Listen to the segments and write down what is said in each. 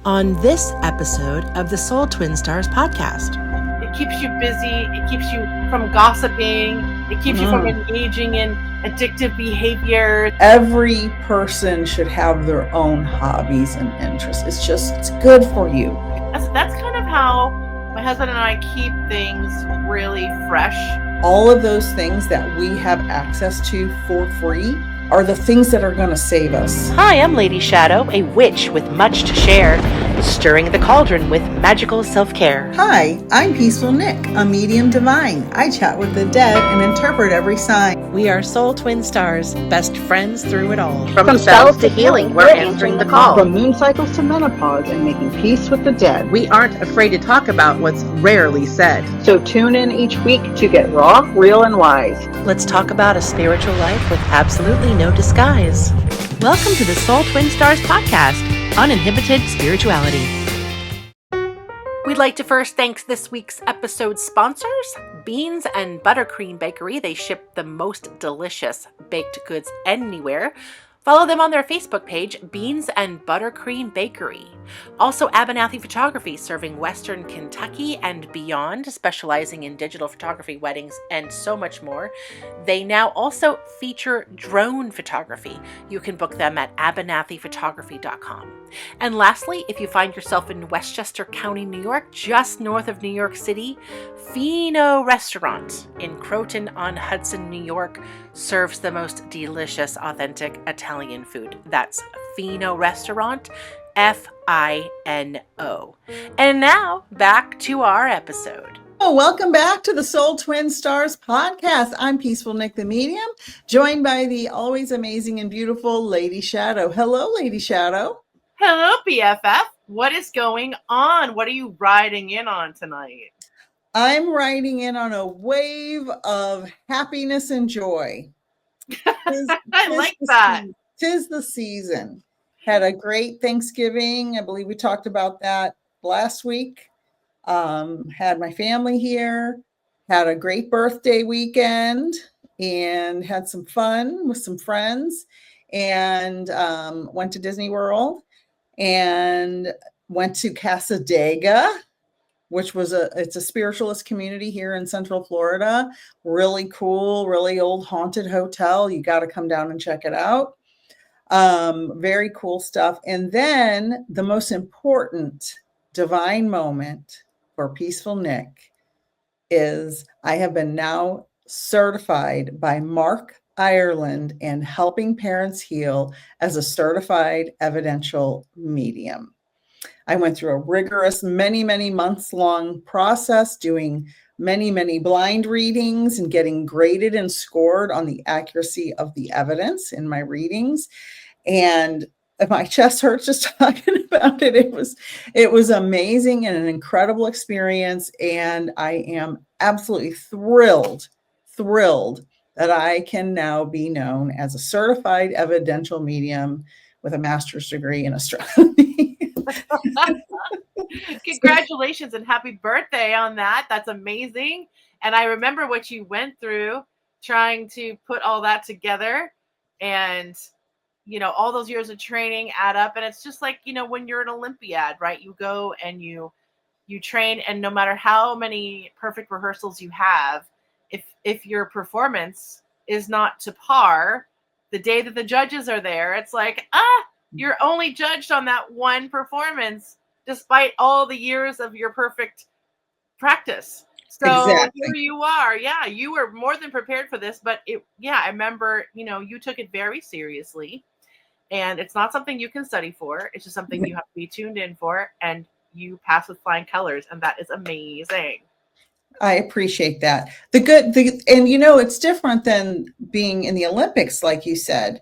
on this episode of the Soul Twin Stars podcast. It keeps you busy. It keeps you from gossiping. It keeps you from engaging in addictive behavior. Every person should have their own hobbies and interests. It's good for you. That's kind of how my husband and I keep things really fresh. All of those things that we have access to for free are the things that are going to save us. Hi, I'm Lady Shadow, a witch with much to share, stirring the cauldron with magical self-care. Hi, I'm Peaceful Nik, a medium divine. I chat with the dead and interpret every sign. We are Soul Twin Stars, best friends through it all. From spells to healing, we're answering the call. From moon cycles to menopause and making peace with the dead. We aren't afraid to talk about what's rarely said. So tune in each week to get raw, real, and wise. Let's talk about a spiritual life with absolutely no disguise. Welcome to the Soul Twin Stars podcast, Uninhibited Spirituality. We'd like to first thank this week's episode sponsors, Beans and Buttercream Bakery. They ship the most delicious baked goods anywhere. Follow them on their Facebook page, Beans and Buttercream Bakery. Also, Abernathy Photography, serving Western Kentucky and beyond, specializing in digital photography, weddings, and so much more. They now also feature drone photography. You can book them at abernathyphotography.com. And lastly, if you find yourself in Westchester County, New York, just north of New York City, Fino Restaurant in Croton-on-Hudson, New York, serves the most delicious, authentic Italian food. That's Fino Restaurant, Fino. And now, back to our episode. Oh, welcome back to the Soul Twin Stars podcast. I'm Peaceful Nik the Medium, joined by the always amazing and beautiful Lady Shadow. Hello, Lady Shadow. Hello, BFF. What is going on? What are you riding in on tonight? I'm riding in on a wave of happiness and joy. I like that. Tis the season. Had a great Thanksgiving. I believe we talked about that last week. Had my family here. Had a great birthday weekend and had some fun with some friends. And went to Disney World and went to Casadega, which was it's a spiritualist community here in Central Florida. Really cool, really old haunted hotel. You got to come down and check it out. Very cool stuff. And then the most important divine moment for Peaceful Nik is I have been now certified by Mark Ireland and Helping Parents Heal as a certified evidential medium. I went through a rigorous, many months long process, doing many blind readings and getting graded and scored on the accuracy of the evidence in my readings. And my chest hurts just talking about it. It was amazing and an incredible experience. And I am absolutely thrilled that I can now be known as a certified evidential medium with a master's degree in astronomy. Congratulations and happy birthday on that. That's amazing. And I remember what you went through trying to put all that together, and all those years of training add up. And it's just like, when you're an Olympiad, right? You go and you train, and no matter how many perfect rehearsals you have, if your performance is not to par, the day that the judges are there, it's like, you're only judged on that one performance, despite all the years of your perfect practice. So exactly. Here you are. Yeah, you were more than prepared for this, but I remember, you took it very seriously, and it's not something you can study for. It's just something you have to be tuned in for, and you pass with flying colors, and that is amazing. I appreciate that. It's different than being in the Olympics, like you said,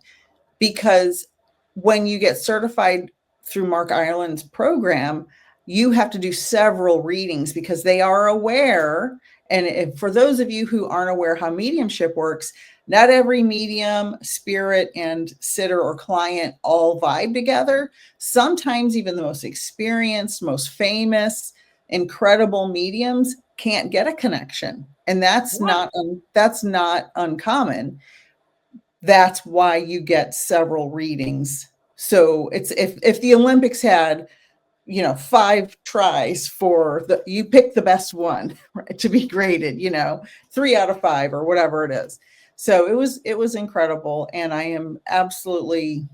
because when you get certified through Mark Ireland's program, you have to do several readings because they are aware. And for those of you who aren't aware how mediumship works, not every medium, spirit, and sitter or client all vibe together. Sometimes even the most experienced, most famous, incredible mediums can't get a connection. And that's not uncommon. That's why you get several readings. So it's if the Olympics had, 5 tries for you pick the best one, right, to be graded, 3 out of 5 or whatever it is. So it was incredible. And I am absolutely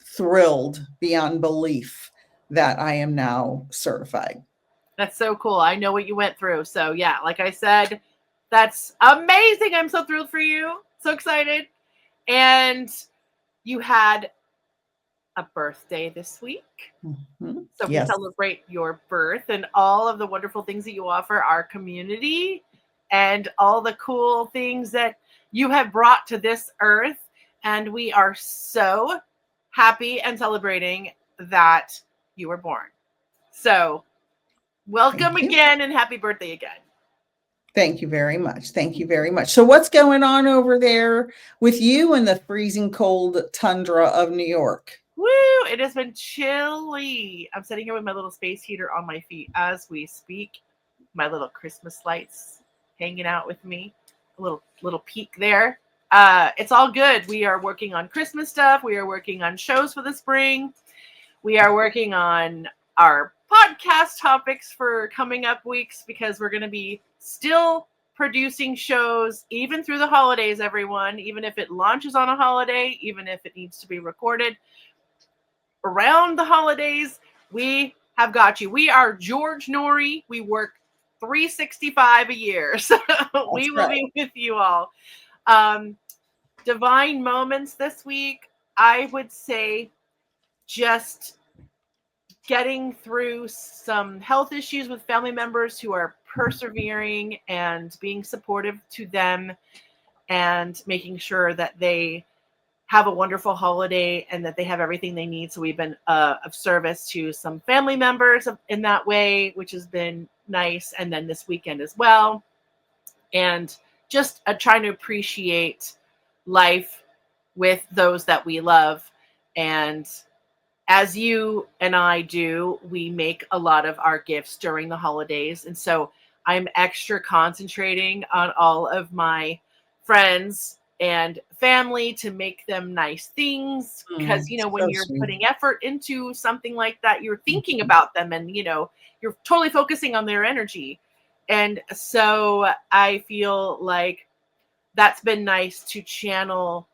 thrilled beyond belief that I am now certified. That's so cool. I know what you went through. So yeah, like I said, that's amazing. I'm so thrilled for you. So excited. And you had a birthday this week. Mm-hmm. So we Yes. celebrate your birth and all of the wonderful things that you offer our community and all the cool things that you have brought to this earth. And we are so happy and celebrating that you were born. So welcome again and happy birthday again. Thank you very much. Thank you very much. So what's going on over there with you in the freezing cold tundra of New York? Woo! It has been chilly. I'm sitting here with my little space heater on my feet as we speak. My little Christmas lights hanging out with me. A little peek there. It's all good. We are working on Christmas stuff. We are working on shows for the spring. We are working on our podcast topics for coming up weeks because we're going to be still producing shows even through the holidays, everyone. Even if it launches on a holiday, even if it needs to be recorded around the holidays, we have got you. We are George Nori. We work 365 a year. So we will be with you all. Divine moments this week, I would say just getting through some health issues with family members who are persevering and being supportive to them and making sure that they have a wonderful holiday and that they have everything they need. So we've been of service to some family members in that way, which has been nice. And then this weekend as well. And just trying to appreciate life with those that we love. And as you and I do, we make a lot of our gifts during the holidays. And so I'm extra concentrating on all of my friends and family to make them nice things. Because, when you're putting effort into something like that, you're thinking about them and, you're totally focusing on their energy. And so I feel like that's been nice to channel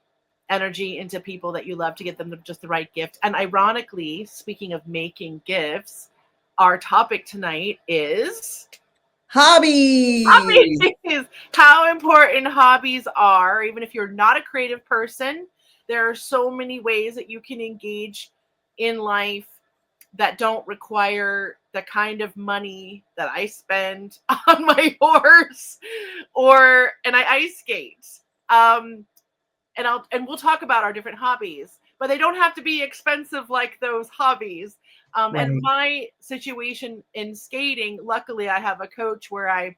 energy into people that you love to get them just the right gift. And ironically, speaking of making gifts, our topic tonight is hobbies. How important hobbies are. Even if you're not a creative person, there are so many ways that you can engage in life that don't require the kind of money that I spend on my horse and I ice skate. And we'll talk about our different hobbies, but they don't have to be expensive like those hobbies. Right. And my situation in skating, luckily I have a coach where I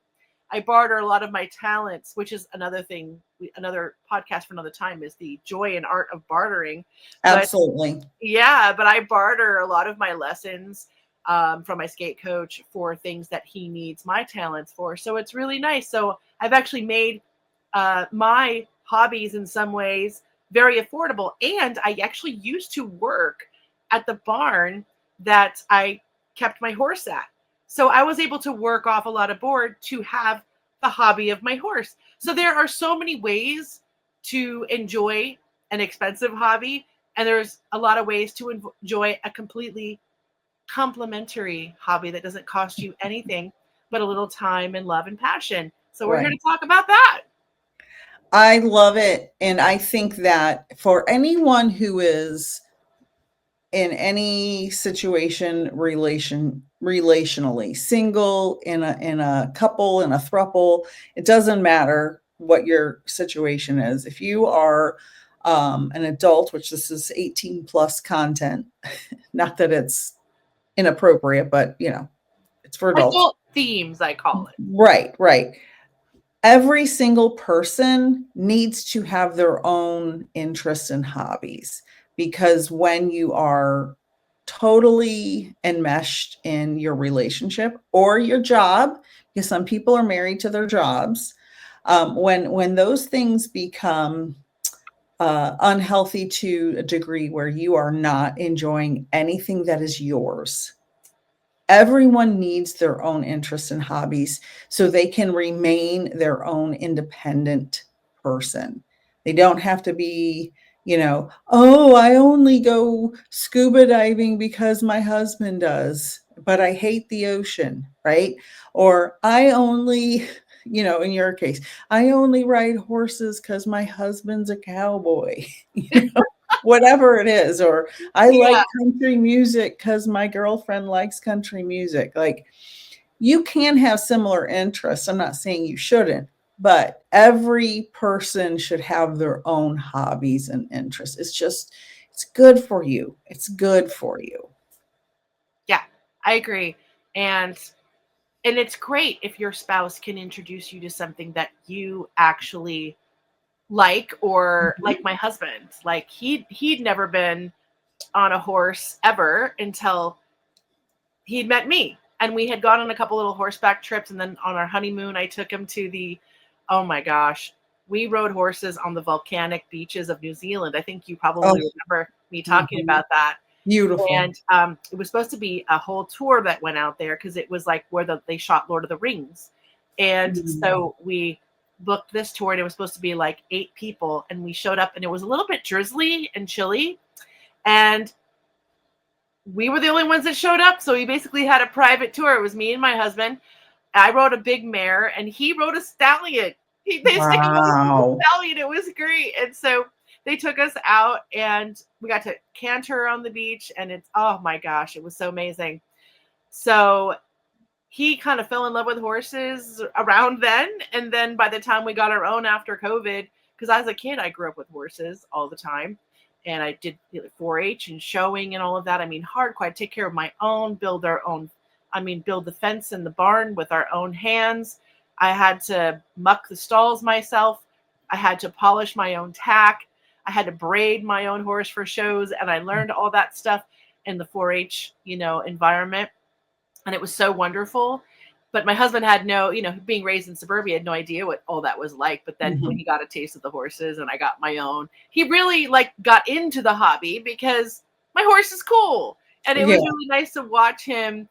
barter a lot of my talents, which is another thing, another podcast for another time, is the joy and art of bartering. Absolutely. But I barter a lot of my lessons from my skate coach for things that he needs my talents for. So it's really nice. So I've actually made my hobbies in some ways very affordable. And I actually used to work at the barn that I kept my horse at. So I was able to work off a lot of board to have the hobby of my horse. So there are so many ways to enjoy an expensive hobby. And there's a lot of ways to enjoy a completely complimentary hobby that doesn't cost you anything but a little time and love and passion. So we're here to talk about that. I love it. And I think that for anyone who is in any situation, relationally, single, in a couple, in a throuple, it doesn't matter what your situation is. If you are an adult, which this is 18 plus content, not that it's inappropriate, but it's for adults. Adult themes, I call it. Right. Every single person needs to have their own interests and hobbies, because when you are totally enmeshed in your relationship or your job, because some people are married to their jobs, when those things become unhealthy to a degree where you are not enjoying anything that is yours, Everyone needs their own interests and hobbies so they can remain their own independent person. They don't have to be, oh, I only go scuba diving because my husband does, but I hate the ocean, right? Or I only, in your case, I only ride horses because my husband's a cowboy. Whatever it is, or I like country music because my girlfriend likes country music. Like, you can have similar interests. I'm not saying you shouldn't, but every person should have their own hobbies and interests. It's good for you. It's good for you. Yeah, I agree. And it's great if your spouse can introduce you to something that you actually like, or like my husband, like he'd never been on a horse ever until he'd met me, and we had gone on a couple little horseback trips, and then on our honeymoon I took him to oh my gosh, we rode horses on the volcanic beaches of New Zealand. I think you probably remember me talking about that. Beautiful. And it was supposed to be a whole tour that went out there because it was like where they shot Lord of the Rings. And so we booked this tour, and it was supposed to be like 8 people. And we showed up, and it was a little bit drizzly and chilly. And we were the only ones that showed up. So we basically had a private tour. It was me and my husband. I rode a big mare, and he rode a stallion. They stick him on a stallion. It was great. And so they took us out, and we got to canter on the beach, and it's, oh my gosh, it was so amazing. So he kind of fell in love with horses around then. And then by the time we got our own after COVID, because as a kid, I grew up with horses all the time. And I did 4-H and showing and all of that. I mean, hardcore. I'd take care of my own, build the fence in the barn with our own hands. I had to muck the stalls myself. I had to polish my own tack. I had to braid my own horse for shows, and I learned all that stuff in the 4-H, environment. And it was so wonderful. But my husband had being raised in suburbia, had no idea what all that was like. But then when he got a taste of the horses and I got my own, he really got into the hobby because my horse is cool. And it was really nice to watch him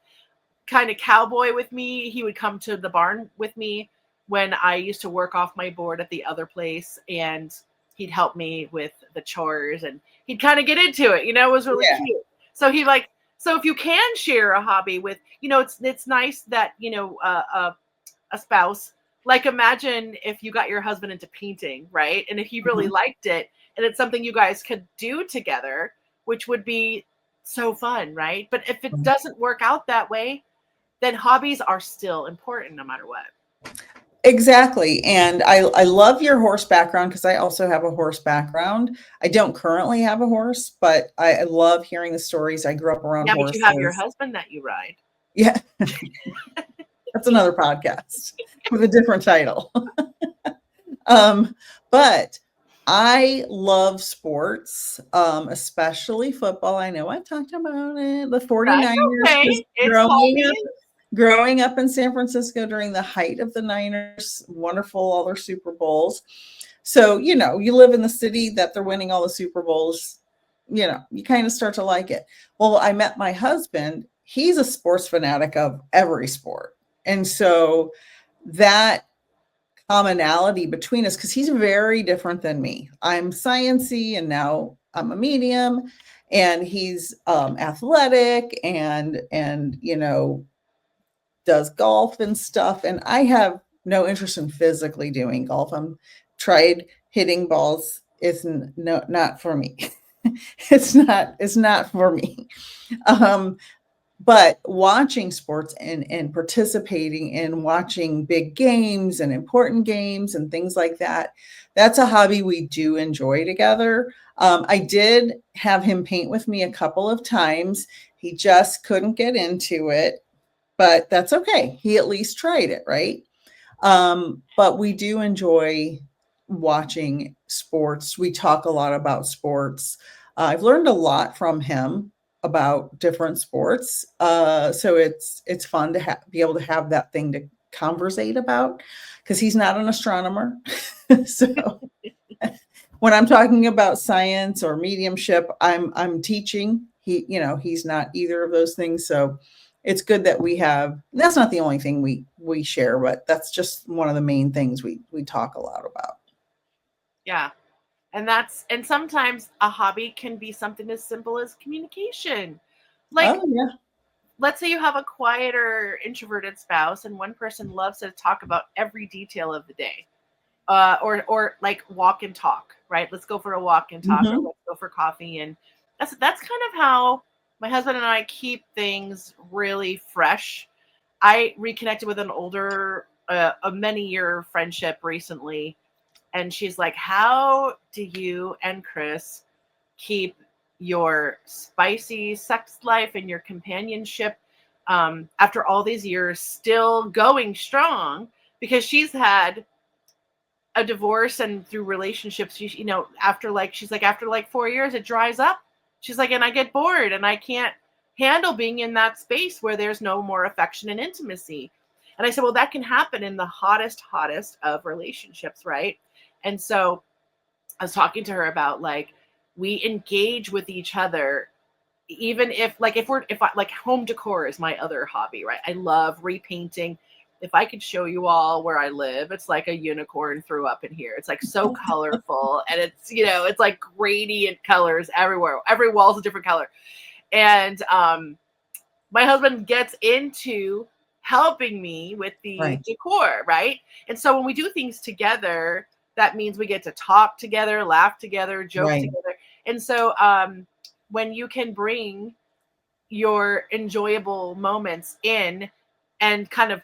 kind of cowboy with me. He would come to the barn with me when I used to work off my board at the other place, and he'd help me with the chores, and he'd kind of get into it. It was really cute. So so if you can share a hobby with, it's nice that, a spouse, imagine if you got your husband into painting, right? And if he really liked it, and it's something you guys could do together, which would be so fun, right? But if it doesn't work out that way, then hobbies are still important no matter what. Exactly. And I love your horse background because I also have a horse background. I don't currently have a horse, but I love hearing the stories. I grew up around horses. But you have your husband that you ride. Yeah. That's another podcast with a different title. But I love sports, especially football. I know I've talked about it. The 49ers. Growing up in San Francisco during the height of the Niners, wonderful, all their Super Bowls. So, you live in the city that they're winning all the Super Bowls, you kind of start to like it. Well, I met my husband. He's a sports fanatic of every sport. And so that commonality between us, because he's very different than me. I'm sciencey, and now I'm a medium, and he's athletic and does golf and stuff. And I have no interest in physically doing golf. I'm tried hitting balls. It's not for me. It's not for me. But watching sports and participating in watching big games and important games and things like that, that's a hobby we do enjoy together. I did have him paint with me a couple of times. He just couldn't get into it. But that's okay. He at least tried it, right? But we do enjoy watching sports. We talk a lot about sports. I've learned a lot from him about different sports. So it's fun to be able to have that thing to conversate about, because he's not an astronomer. So when I'm talking about science or mediumship, I'm teaching. He's not either of those things. So it's good that we have, that's not the only thing we share, but that's just one of the main things we talk a lot about. Yeah. And sometimes a hobby can be something as simple as communication. Like, Oh yeah. let's say you have a quieter, introverted spouse, and one person loves to talk about every detail of the day, or like walk and talk. Right? Let's go for a walk and talk, or Mhm. let's go for coffee. And that's kind of how my husband and I keep things really fresh. I reconnected with an older, a many-year friendship recently, and she's like, "How do you and Chris keep your spicy sex life and your companionship after all these years still going strong?" Because she's had a divorce, and through relationships, she's like, after like 4 years, it dries up. She's like, and I get bored and I can't handle being in that space where there's no more affection and intimacy. And I said, well, that can happen in the hottest of relationships, right? And so I was talking to her about, like, we engage with each other, even if I, like, home decor is my other hobby, right? I love repainting. If I could show you all where I live, it's like a unicorn threw up in here. It's like so colorful, and it's like gradient colors everywhere. Every wall's a different color. And my husband gets into helping me with the Right. decor, right? And so when we do things together, that means we get to talk together, laugh together, joke Right. together. And so when you can bring your enjoyable moments in and kind of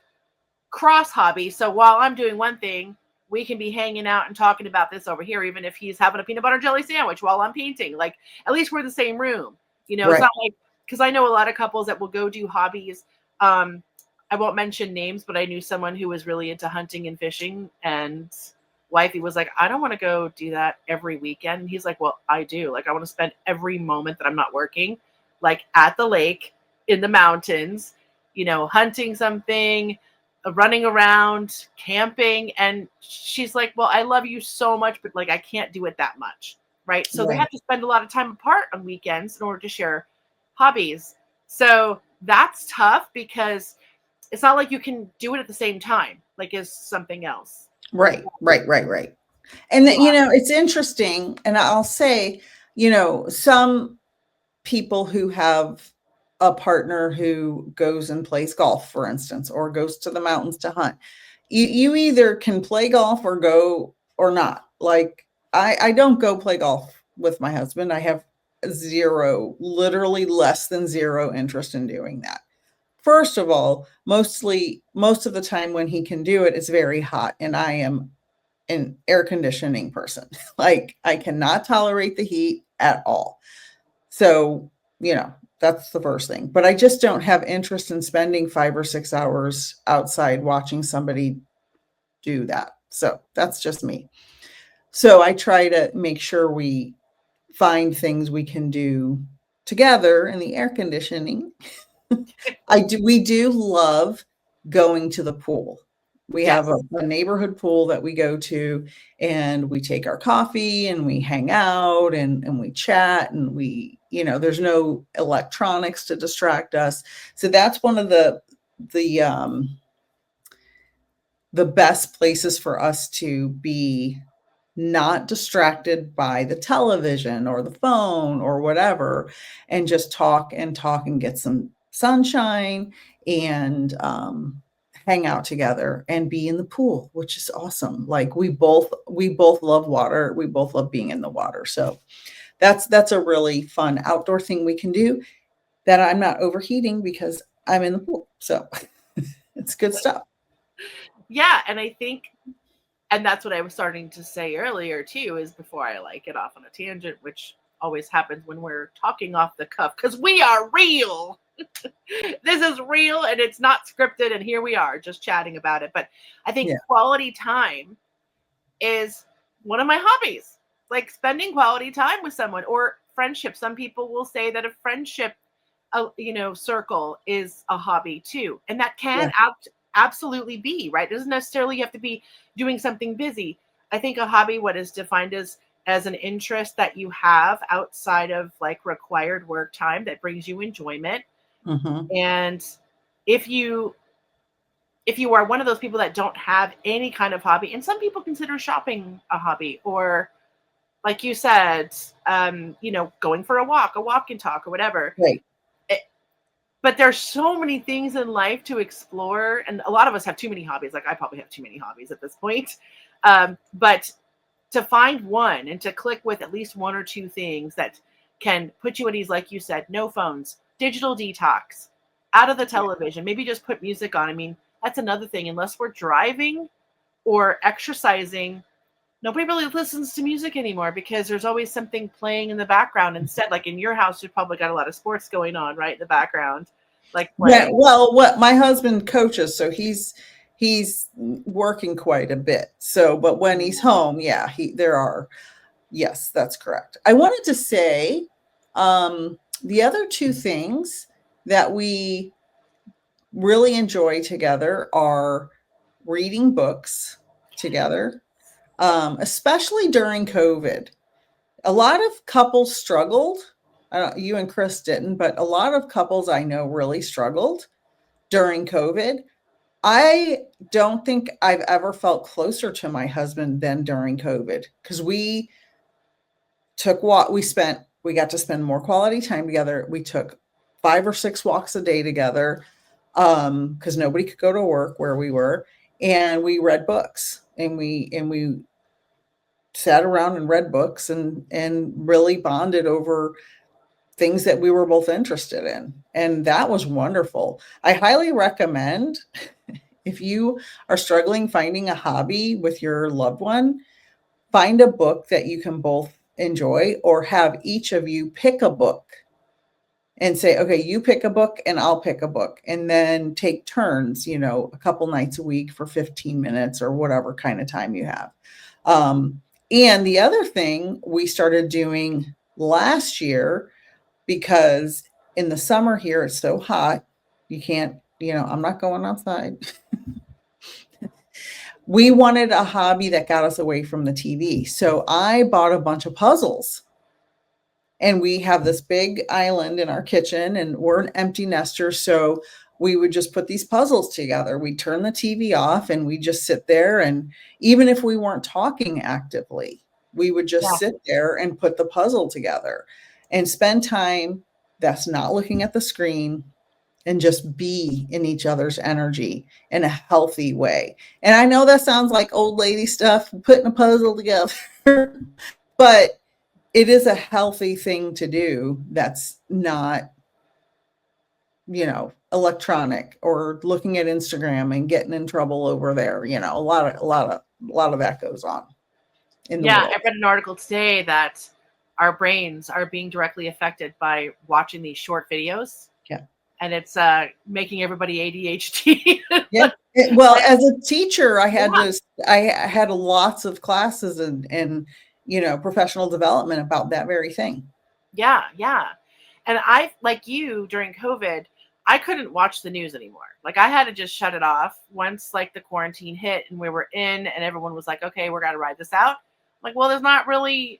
cross hobby. So while I'm doing one thing, we can be hanging out and talking about this over here, even if he's having a peanut butter jelly sandwich while I'm painting. Like, at least we're in the same room. It's Right. not like, because I know a lot of couples that will go do hobbies. I won't mention names, but I knew someone who was really into hunting and fishing, and wifey was like, I don't want to go do that every weekend. And he's like, well, I do. Like, I want to spend every moment that I'm not working, like at the lake, in the mountains, hunting something, running around, camping. And she's like, well, I love you so much, but like, I can't do it that much. Right. So they Right. have to spend a lot of time apart on weekends in order to share hobbies. So that's tough, because it's not like you can do it at the same time, like as something else. Right. And Yeah. it's interesting. And I'll say, some people who have a partner who goes and plays golf, for instance, or goes to the mountains to hunt, you either can play golf or go or not. Like, I don't go play golf with my husband. I have literally less than zero interest in doing that. First of all, most of the time when he can do it, it's very hot, and I am an air conditioning person. Like, I cannot tolerate the heat at all. So, that's the first thing. But I just don't have interest in spending 5 or 6 hours outside watching somebody do that. So that's just me. So I try to make sure we find things we can do together in the air conditioning. We do love going to the pool. We have Yes. a neighborhood pool that we go to, and we take our coffee and we hang out and we chat, and there's no electronics to distract us. So that's one of the best places for us to be, not distracted by the television or the phone or whatever, and just talk and get some sunshine, and hang out together and be in the pool, which is awesome. Like, we both love water. We both love being in the water. So that's a really fun outdoor thing we can do, that I'm not overheating because I'm in the pool. So it's good stuff. Yeah. And I think, and that's what I was starting to say earlier too, is before I like get off on a tangent, which always happens when we're talking off the cuff, because we are real. This is real and it's not scripted, and here we are just chatting about it. But I think Yeah. quality time is one of my hobbies, like spending quality time with someone, or friendship. Some people will say that a friendship circle is a hobby too, and that can absolutely be right. It doesn't necessarily have to be doing something busy. I think a hobby, what is defined as an interest that you have outside of like required work time, that brings you enjoyment. Mhm. And if you are one of those people that don't have any kind of hobby, and some people consider shopping a hobby, or like you said, going for a walk and talk or whatever. Right. But there's so many things in life to explore. And a lot of us have too many hobbies. Like I probably have too many hobbies at this point. But to find one and to click with at least one or two things that can put you at ease, like you said, no phones, digital detox, out of the television, maybe just put music on. I mean, that's another thing. Unless we're driving or exercising, nobody really listens to music anymore because there's always something playing in the background. Instead, like in your house, you've probably got a lot of sports going on, right, in the background, like playing. Yeah, well, what my husband coaches, so he's working quite a bit. So, but when he's home, yeah, yes, that's correct. I wanted to say the other two things that we really enjoy together are reading books together, especially during COVID. A lot of couples struggled. You and Chris didn't, but a lot of couples I know really struggled during COVID. I don't think I've ever felt closer to my husband than during COVID, because we got to spend more quality time together. We took 5 or 6 walks a day together, because nobody could go to work where we were, and we read books, and we sat around and read books and really bonded over things that we were both interested in. And that was wonderful. I highly recommend, if you are struggling finding a hobby with your loved one, find a book that you can both enjoy, or have each of you pick a book and say, okay, you pick a book and I'll pick a book, and then take turns, a couple nights a week for 15 minutes or whatever kind of time you have. And the other thing we started doing last year, because in the summer here, it's so hot, you can't, I'm not going outside. We wanted a hobby that got us away from the TV. So I bought a bunch of puzzles, and we have this big island in our kitchen, and we're an empty nester. So we would just put these puzzles together. We'd turn the TV off and we just sit there. And even if we weren't talking actively, we would just sit there and put the puzzle together and spend time that's not looking at the screen, and just be in each other's energy in a healthy way. And I know that sounds like old lady stuff, putting a puzzle together, but it is a healthy thing to do that's not, electronic, or looking at Instagram and getting in trouble over there. A lot of that goes on in the world. I read an article today that our brains are being directly affected by watching these short videos. Yeah. And it's making everybody ADHD. Yeah. Well, as a teacher, I had lots of classes and professional development about that very thing. Yeah. And I, like you, during COVID, I couldn't watch the news anymore. Like I had to just shut it off once like the quarantine hit and we were in and everyone was like, okay, we're going to ride this out. Like, well, there's not really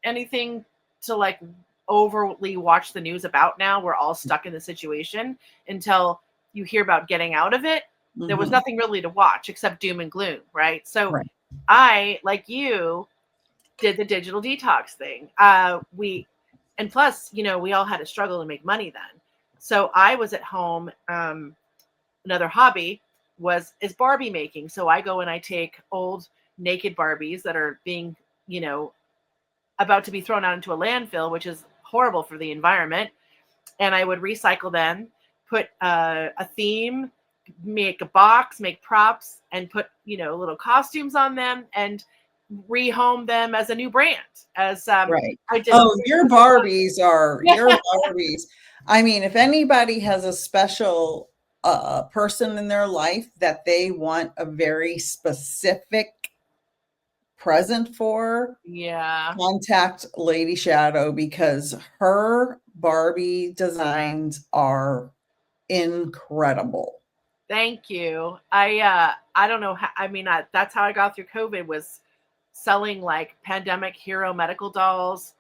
anything to like overly watch the news about now. We're all stuck in the situation until you hear about getting out of it. Mm-hmm. There was nothing really to watch except doom and gloom, right? So I, like you, did the digital detox thing. And plus, we all had to struggle to make money then. So I was at home. Another hobby is Barbie making. So I go and I take old naked Barbies that are being, about to be thrown out into a landfill, which is horrible for the environment. And I would recycle them, put a theme, make a box, make props, and put, little costumes on them and rehome them as a new brand. As right. I did. Oh, your Barbies are your Barbies. I mean, if anybody has a special person in their life that they want a very specific present for, contact Lady Shadow, because her Barbie designs are incredible. Thank you. I don't know how, that's how I got through COVID, was selling like pandemic hero medical dolls.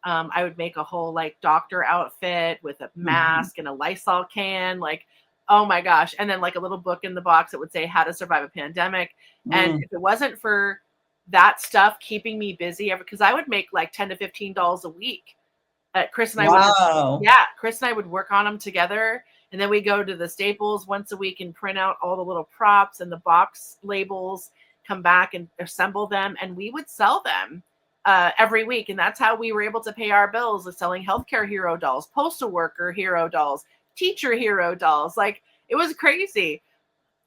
I would make a whole like doctor outfit with a mask and a Lysol can. Like Oh my gosh. And then like a little book in the box that would say how to survive a pandemic. And if it wasn't for that stuff keeping me busy, because I would make like $10 to $15 a week. Chris and I Chris and I would work on them together. And then we go to the Staples once a week and print out all the little props and the box labels, come back and assemble them. And we would sell them every week. And that's how we were able to pay our bills, of selling healthcare hero dolls, postal worker hero dolls, teacher hero dolls. Like, it was crazy.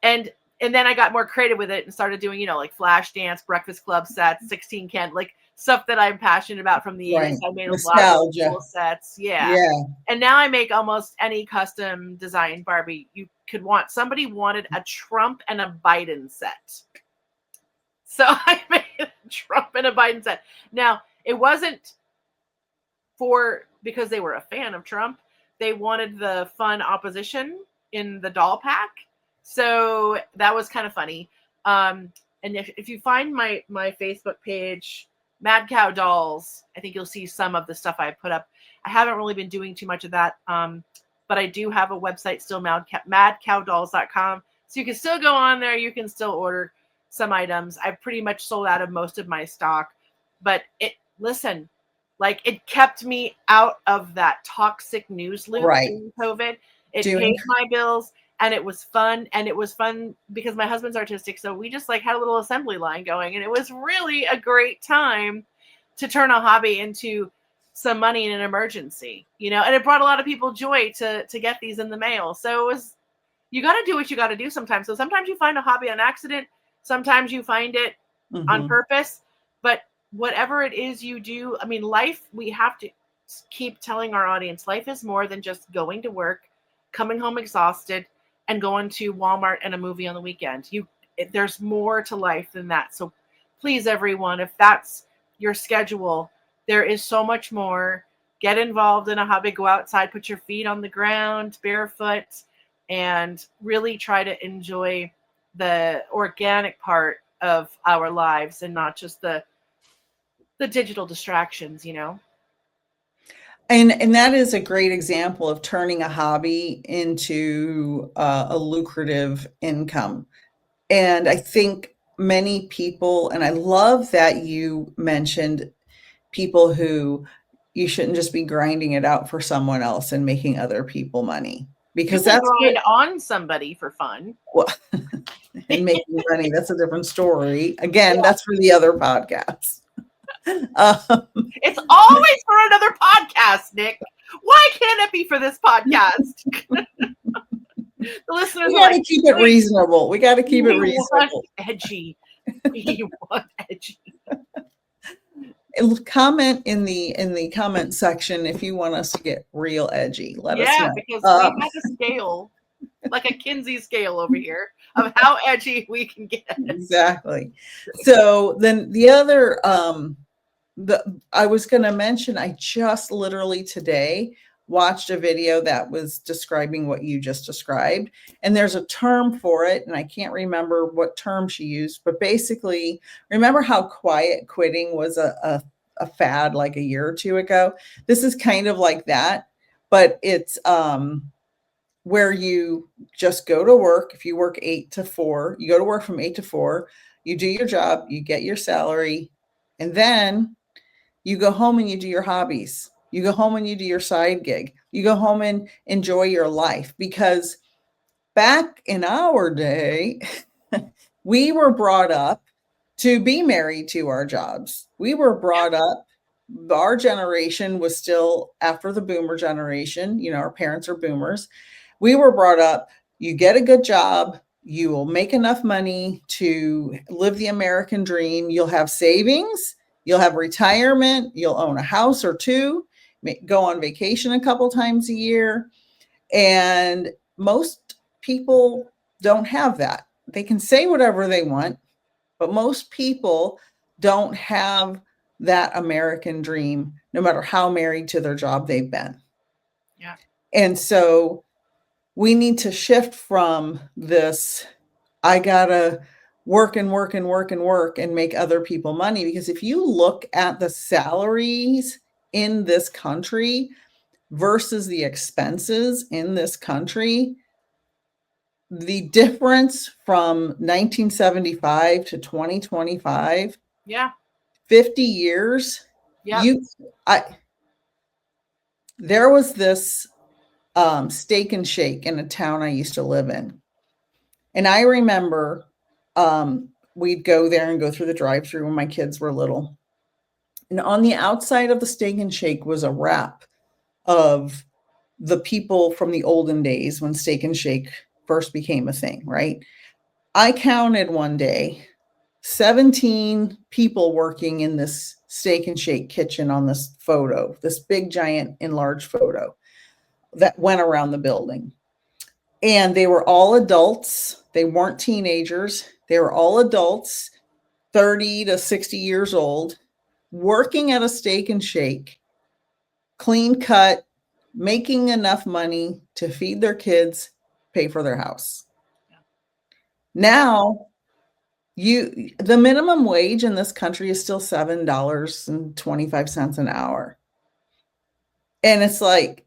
And then I got more creative with it and started doing, like Flash Dance, Breakfast Club sets, 16 can, like stuff that I'm passionate about from the 80s. I made a lot of cool sets. Yeah. And now I make almost any custom design Barbie you could want. Somebody wanted a Trump and a Biden set. So I made a Trump and a Biden set. Now, it wasn't because they were a fan of Trump. They wanted the fun opposition in the doll pack. So that was kind of funny. And if you find my Facebook page, Mad Cow Dolls, I think you'll see some of the stuff I put up. I haven't really been doing too much of that. But I do have a website still, madcowdolls.com. So you can still go on there. You can still order some items. I've pretty much sold out of most of my stock. But it kept me out of that toxic news loop during COVID. It paid my bills. And it was fun. And it was fun because my husband's artistic. So we just had a little assembly line going. And it was really a great time to turn a hobby into some money in an emergency, and it brought a lot of people joy to get these in the mail. So you got to do what you got to do sometimes. So sometimes you find a hobby on accident. Sometimes you find it on purpose. But whatever it is you do, life, we have to keep telling our audience, life is more than just going to work, coming home exhausted, and going to Walmart and a movie on the weekend. There's more to life than that. So please, everyone, if that's your schedule, there is so much more. Get involved in a hobby. Go outside, put your feet on the ground, barefoot, and really try to enjoy the organic part of our lives and not just the digital distractions, And that is a great example of turning a hobby into a lucrative income. And I think many people, and I love that you mentioned people who you shouldn't just be grinding it out for someone else and making other people money, because you can grind on somebody for fun. Well, and making money, that's a different story. Again, that's for the other podcast. It's always for another podcast, Nik. Why can't it be for this podcast? The listeners, we got to keep it reasonable. We got to keep it reasonable. Edgy. You want edgy. Comment in the comment section if you want us to get real edgy. Let us know. Yeah, because we have a scale, like a Kinsey scale over here, of how edgy we can get. Exactly. So then the other I was going to mention, I just literally today watched a video that was describing what you just described. And there's a term for it, and I can't remember what term she used, but basically, remember how quiet quitting was a fad like a year or two ago? This is kind of like that, but it's where you just go to work. If you work 8 to 4, you go to work from 8 to 4, you do your job, you get your salary, and then you go home and you do your hobbies. You go home and you do your side gig. You go home and enjoy your life. Because back in our day, we were brought up to be married to our jobs. We were brought up, our generation was still after the boomer generation. Our parents are boomers. We were brought up, you get a good job, you will make enough money to live the American dream. You'll have savings, you'll have retirement, you'll own a house or two, go on vacation a couple times a year. And most people don't have that. They can say whatever they want, but most people don't have that American dream, no matter how married to their job they've been. Yeah. And so we need to shift from this, I gotta work and work and work and work and make other people money. Because if you look at the salaries in this country versus the expenses in this country, the difference from 1975 to 2025, Yeah. 50 years, Yeah. there was this Steak and Shake in a town I used to live in. And I remember we'd go there and go through the drive-through when my kids were little. And on the outside of the Steak and Shake was a wrap of the people from the olden days when Steak and Shake first became a thing, right? I counted one day 17 people working in this Steak and Shake kitchen on this photo, this big, giant, enlarged photo that went around the building. And they were all adults. They weren't teenagers. They were all adults, 30 to 60 years old, working at a Steak and Shake, clean cut, making enough money to feed their kids, pay for their house. Now, the minimum wage in this country is still $7.25 an hour. And it's like,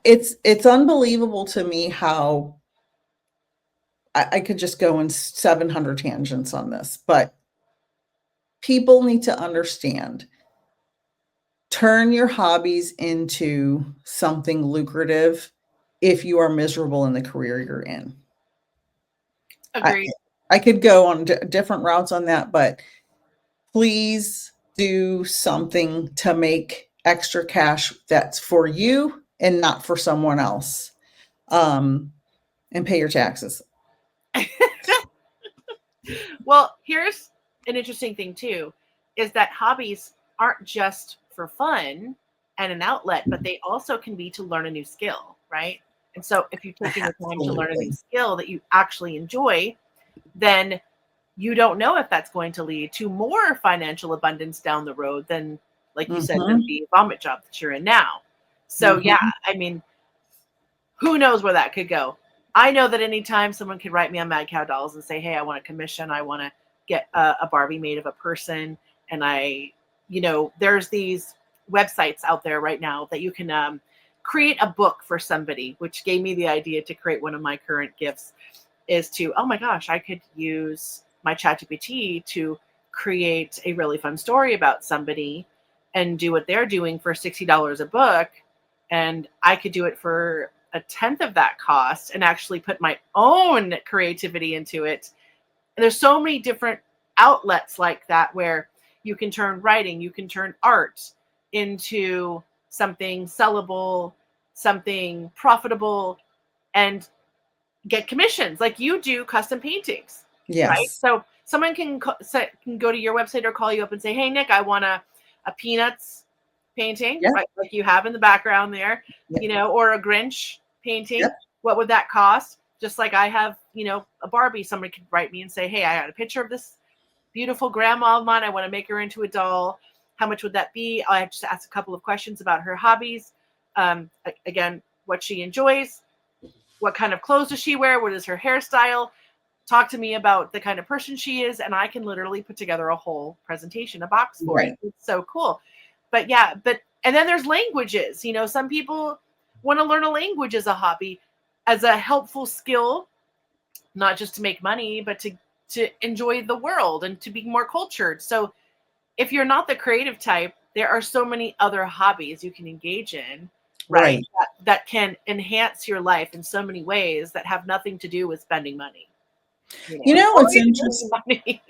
it's unbelievable to me how I could just go in 700 tangents on this, but people need to understand, turn your hobbies into something lucrative if you are miserable in the career you're in. Agreed. I could go on different routes on that, but please do something to make extra cash that's for you and not for someone else. And pay your taxes. Well, here's an interesting thing too, is that hobbies aren't just for fun and an outlet, but they also can be to learn a new skill, right? And so if you're taking the time to learn a new skill that you actually enjoy, then you don't know if that's going to lead to more financial abundance down the road than, like you said, than the vomit job that you're in now. So yeah, I mean, who knows where that could go? I know that anytime someone could write me on Mad Cow Dolls and say, hey, I want a commission, I want to get a Barbie made of a person. And there's these websites out there right now that you can create a book for somebody, which gave me the idea to create one of my current gifts is to, oh my gosh, I could use my ChatGPT to create a really fun story about somebody and do what they're doing for $60 a book. And I could do it for a tenth of that cost and actually put my own creativity into it. And there's so many different outlets like that where you can turn writing, you can turn art into something sellable, something profitable, and get commissions. Like you do custom paintings. Yes. Right? So someone can go to your website or call you up and say, hey, Nik, I want a Peanuts painting, right? Like you have in the background there, or a Grinch painting. What would that cost? Just like I have, a Barbie, somebody could write me and say, hey, I got a picture of this beautiful grandma of mine. I want to make her into a doll. How much would that be? I just ask a couple of questions about her hobbies. Again, what she enjoys, what kind of clothes does she wear? What is her hairstyle? Talk to me about the kind of person she is. And I can literally put together a whole presentation, a box for it. It's so cool. But yeah, and then there's languages. Some people want to learn a language as a hobby, as a helpful skill, not just to make money, but to enjoy the world and to be more cultured. So if you're not the creative type, there are so many other hobbies you can engage in, right? That can enhance your life in so many ways that have nothing to do with spending money. What's interesting?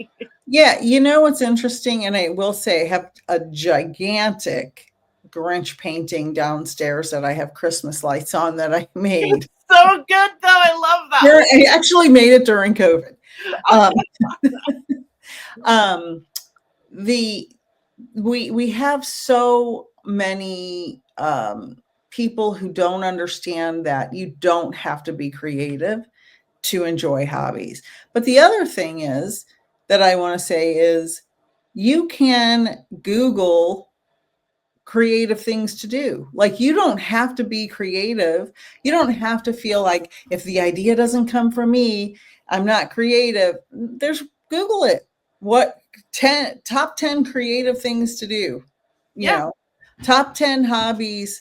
Yeah, what's interesting, and I will say I have a gigantic Grinch painting downstairs that I have Christmas lights on that I made. So good, though. I love that. I actually made it during COVID. We have so many people who don't understand that you don't have to be creative to enjoy hobbies. But the other thing is that I want to say is you can Google creative things to do. Like you don't have to be creative. You don't have to feel like if the idea doesn't come from me, I'm not creative. There's Google it. What top 10 creative things to do? Top 10 hobbies,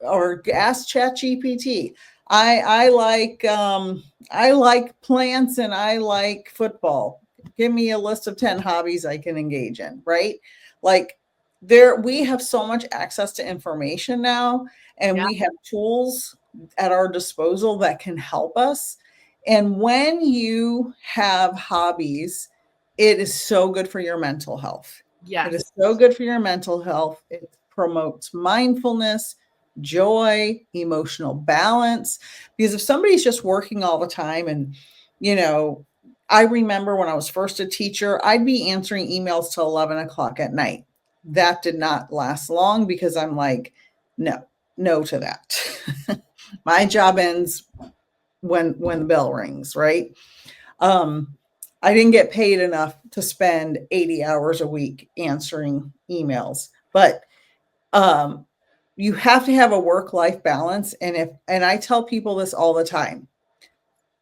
or ask ChatGPT. I like plants and I like football. Give me a list of 10 hobbies I can engage in, right? Like we have so much access to information now, and Yeah. we have tools at our disposal that can help us. And when you have hobbies, it is so good for your mental health. Yes. It is so good for your mental health. It promotes mindfulness, joy, emotional balance. Because if somebody's just working all the time, and, I remember when I was first a teacher, I'd be answering emails till 11 o'clock at night. That did not last long because I'm like, no to that. My job ends when the bell rings, right? I didn't get paid enough to spend 80 hours a week answering emails, but you have to have a work-life balance. And I tell people this all the time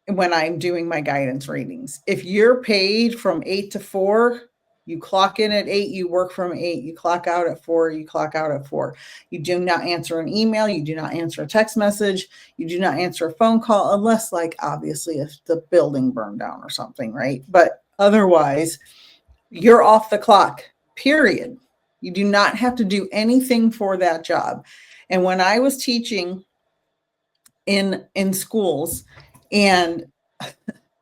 when I'm doing my guidance readings. If you're paid from 8 to 4, you clock in at 8, you work from 8, you clock out at 4, you clock out at 4. You do not answer an email, you do not answer a text message, you do not answer a phone call, unless, like, obviously if the building burned down or something, right? But otherwise, you're off the clock, period. You do not have to do anything for that job. And when I was teaching in schools, and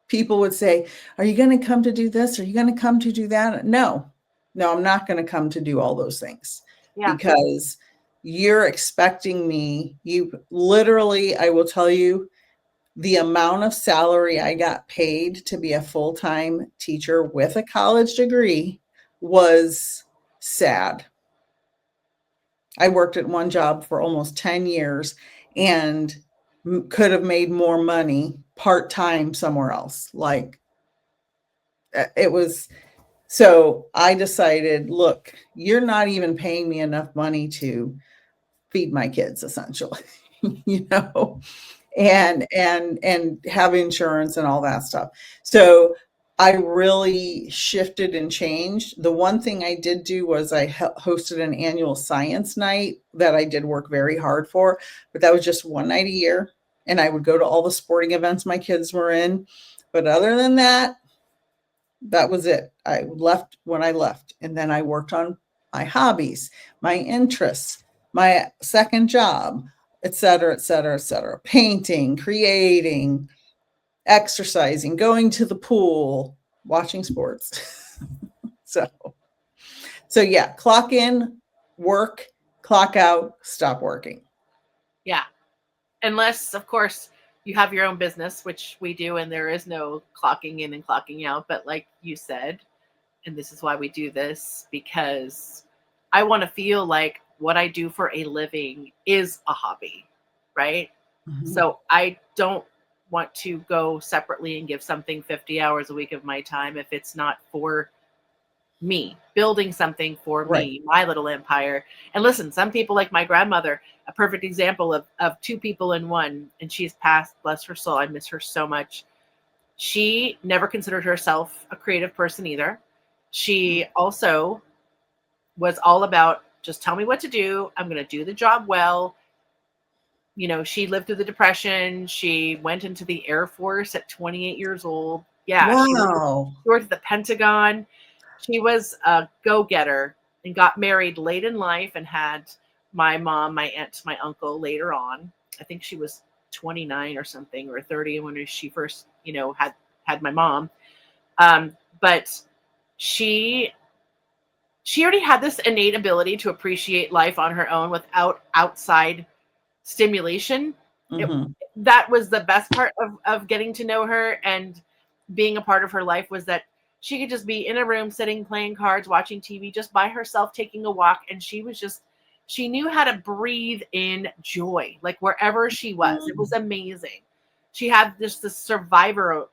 people would say, are you going to come to do this? Are you going to come to do that? No, I'm not going to come to do all those things. Yeah. Because you're expecting me. You literally, I will tell you, the amount of salary I got paid to be a full-time teacher with a college degree was sad. I worked at one job for almost 10 years and could have made more money part-time somewhere else. Like, it was, so I decided, look, you're not even paying me enough money to feed my kids, essentially, and have insurance and all that stuff. So I really shifted and changed. The one thing I did do was I hosted an annual science night that I did work very hard for, but that was just one night a year. And I would go to all the sporting events my kids were in. But other than that, that was it. I left when I left. And then I worked on my hobbies, my interests, my second job, et cetera, et cetera, et cetera. Painting, creating, exercising, going to the pool, watching sports. so yeah, clock in, work, clock out, stop working. Yeah. Unless, of course, you have your own business, which we do, and there is no clocking in and clocking out. But like you said, and this is why we do this, because I want to feel like what I do for a living is a hobby, right? Mm-hmm. So I don't want to go separately and give something 50 hours a week of my time if it's not for me, building something for me, my little empire. And listen, some people, like my grandmother, a perfect example of two people in one, and she's passed, bless her soul. I miss her so much. She never considered herself a creative person either. She also was all about, just tell me what to do. I'm going to do the job well. She lived through the Depression. She went into the Air Force at 28 years old. Yeah. Wow. She worked at the Pentagon. She was a go-getter and got married late in life and had my mom, my aunt, my uncle later on. I think she was 29 or something, or 30 when she first, had my mom. But she already had this innate ability to appreciate life on her own without outside stimulation. Mm-hmm. That was the best part of getting to know her and being a part of her life, was that she could just be in a room sitting, playing cards, watching TV, just by herself, taking a walk. And she knew how to breathe in joy, like wherever she was. It was amazing. She had just this survivor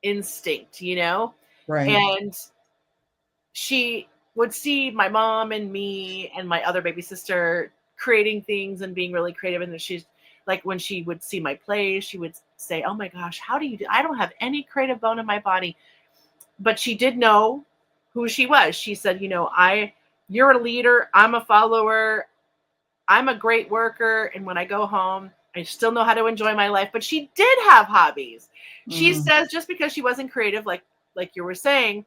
instinct, Right. And she would see my mom and me and my other baby sister creating things and being really creative. And she's like, when she would see my plays, she would say, oh my gosh, how do you do? I don't have any creative bone in my body. But she did know who she was. She said, you're a leader. I'm a follower. I'm a great worker, and when I go home, I still know how to enjoy my life. But she did have hobbies. She says just because she wasn't creative, like you were saying,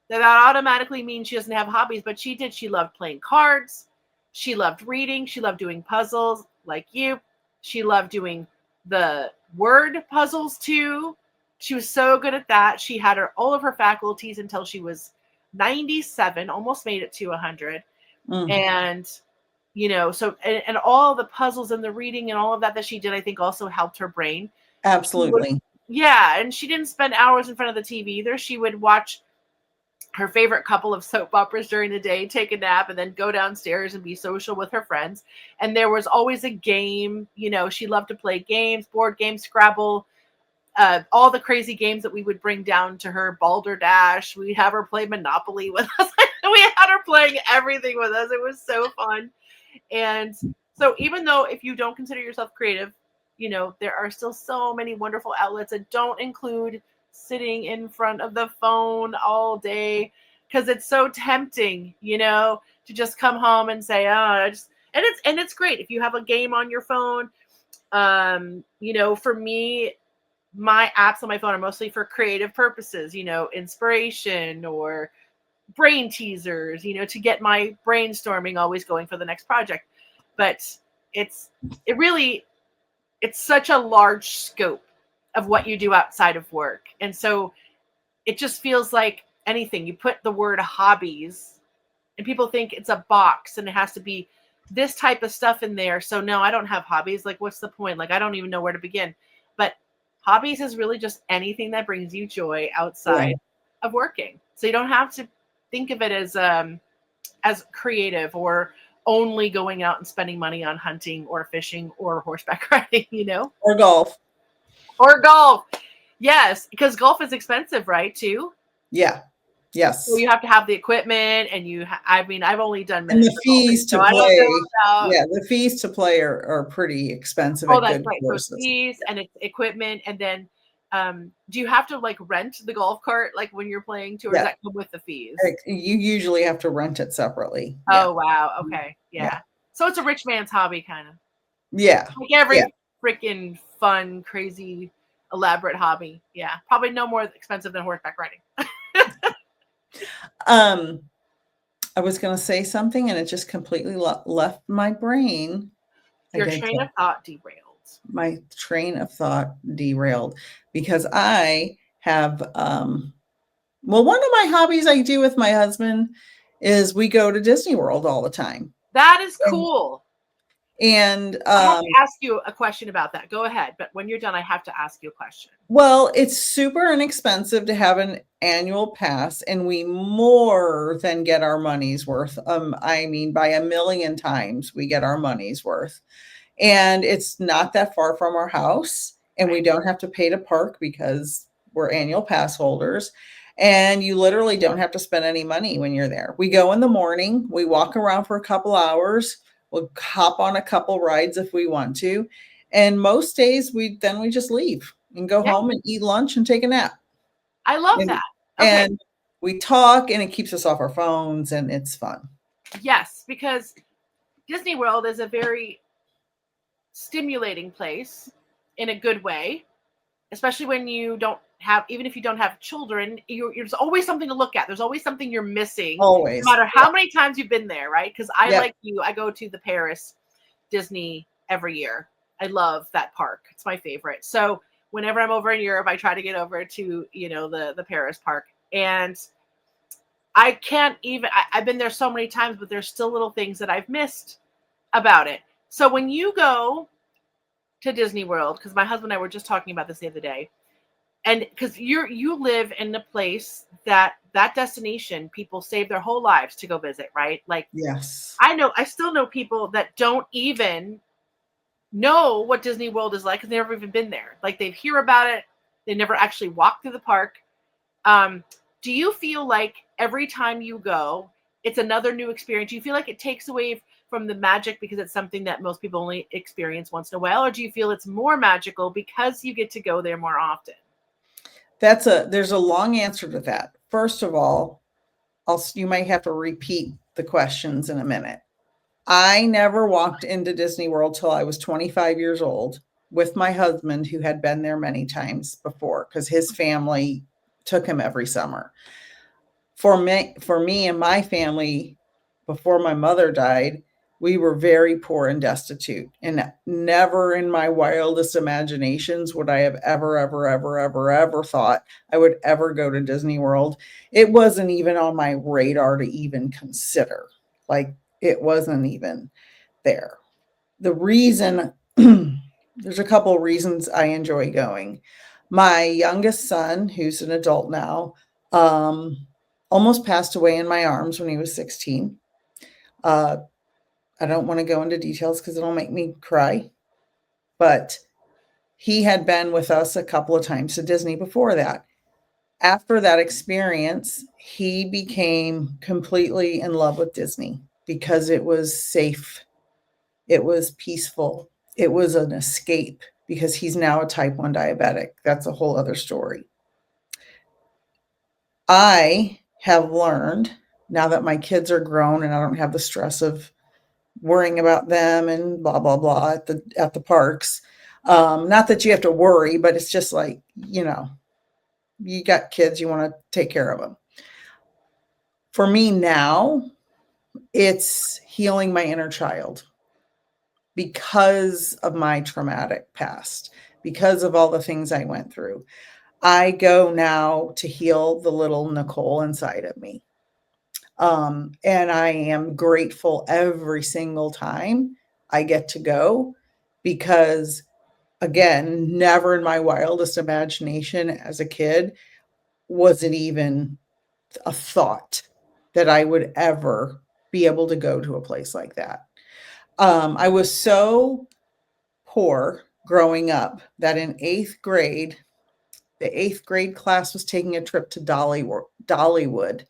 that automatically means she doesn't have hobbies, but she did. She loved playing cards. She loved reading. She loved doing puzzles like you. She loved doing the word puzzles too. She was so good at that. She had all of her faculties until she was 97, almost made it to 100. And, so, and all the puzzles and the reading and all of that she did, I think also helped her brain. Absolutely. Yeah. And she didn't spend hours in front of the TV either. She would watch her favorite couple of soap operas during the day, take a nap, and then go downstairs and be social with her friends. And there was always a game. She loved to play games, board games, Scrabble, all the crazy games that we would bring down to her, Balderdash. We'd have her play Monopoly with us. We had her playing everything with us. It was so fun. And so even though if you don't consider yourself creative, there are still so many wonderful outlets that don't include sitting in front of the phone all day, because it's so tempting, to just come home and say, and it's great if you have a game on your phone. For me, my apps on my phone are mostly for creative purposes, inspiration or brain teasers, to get my brainstorming always going for the next project. But it's such a large scope of what you do outside of work. And so it just feels like anything. You put the word hobbies and people think it's a box and it has to be this type of stuff in there. So no, I don't have hobbies. Like, what's the point? Like, I don't even know where to begin. But hobbies is really just anything that brings you joy outside of working. So you don't have to think of it as creative or only going out and spending money on hunting or fishing or horseback riding, Or golf. Or golf. Yes, because golf is expensive, right, too? Yeah. Yes. So you have to have the equipment, and I've only done and the fees to play. The fees to play are pretty expensive. Oh, that's right. So fees and it's equipment, and then do you have to like rent the golf cart like when you're playing too, or does that come with the fees? You usually have to rent it separately. Oh wow. Okay. Yeah. So it's a rich man's hobby, kind of. Yeah. Like every freaking fun, crazy, elaborate hobby. Yeah. Probably no more expensive than horseback riding. I was going to say something and it just completely left my brain. Your train of thought derailed. My train of thought derailed because I have, one of my hobbies I do with my husband is we go to Disney World all the time. That is cool. And I have to ask you a question about that. Go ahead. But when you're done, I have to ask you a question. Well, it's super inexpensive to have an annual pass, and we more than get our money's worth. I mean, by a million times we get our money's worth. And it's not that far from our house, and we don't have to pay to park because we're annual pass holders. And you literally don't have to spend any money when you're there. We go in the morning, we walk around for a couple hours. We'll hop on a couple rides if we want to. And most days we just leave and go home and eat lunch and take a nap. I love that. Okay. And we talk and it keeps us off our phones and it's fun. Yes, because Disney World is a very stimulating place in a good way, especially when you don't have, even if you don't have children, there's always something to look at. There's always something you're missing. Always. No matter how many times you've been there, right? Because like you, I go to the Paris Disney every year. I love that park. It's my favorite. So whenever I'm over in Europe, I try to get over to, the Paris park. And I can't even, I've been there so many times, but there's still little things that I've missed about it. So when you go to Disney World, because my husband and I were just talking about this the other day, and because you live in a place that destination people save their whole lives to go visit, right? Like, yes, I still know people that don't even know what Disney World is like because they've never even been there. Like, they hear about it, they never actually walked through the park. Do you feel like every time you go, it's another new experience? Do you feel like it takes away from the magic because it's something that most people only experience once in a while, or do you feel it's more magical because you get to go there more often? There's a long answer to that. First of all, you might have to repeat the questions in a minute. I never walked into Disney World till I was 25 years old with my husband, who had been there many times before because his family took him every summer. For me and my family, before my mother died, we were very poor and destitute, and never in my wildest imaginations would I have ever thought I would ever go to Disney World. It wasn't even on my radar to even consider. Like, it wasn't even there. The reason, there's a couple of reasons I enjoy going. My youngest son, who's an adult now, almost passed away in my arms when he was 16. I don't want to go into details because it'll make me cry, but he had been with us a couple of times to Disney before that. After that experience, he became completely in love with Disney because it was safe. It was peaceful. It was an escape because he's now a type 1 diabetic. That's a whole other story. I have learned now that my kids are grown and I don't have the stress of worrying about them and blah, blah, blah at the parks. Not that you have to worry, but it's just like, you got kids, you want to take care of them. For me now, it's healing my inner child because of my traumatic past, because of all the things I went through. I go now to heal the little Nicole inside of me. And I am grateful every single time I get to go because, again, never in my wildest imagination as a kid was it even a thought that I would ever be able to go to a place like that. I was so poor growing up that in 8th grade, the 8th grade class was taking a trip to Dollywood.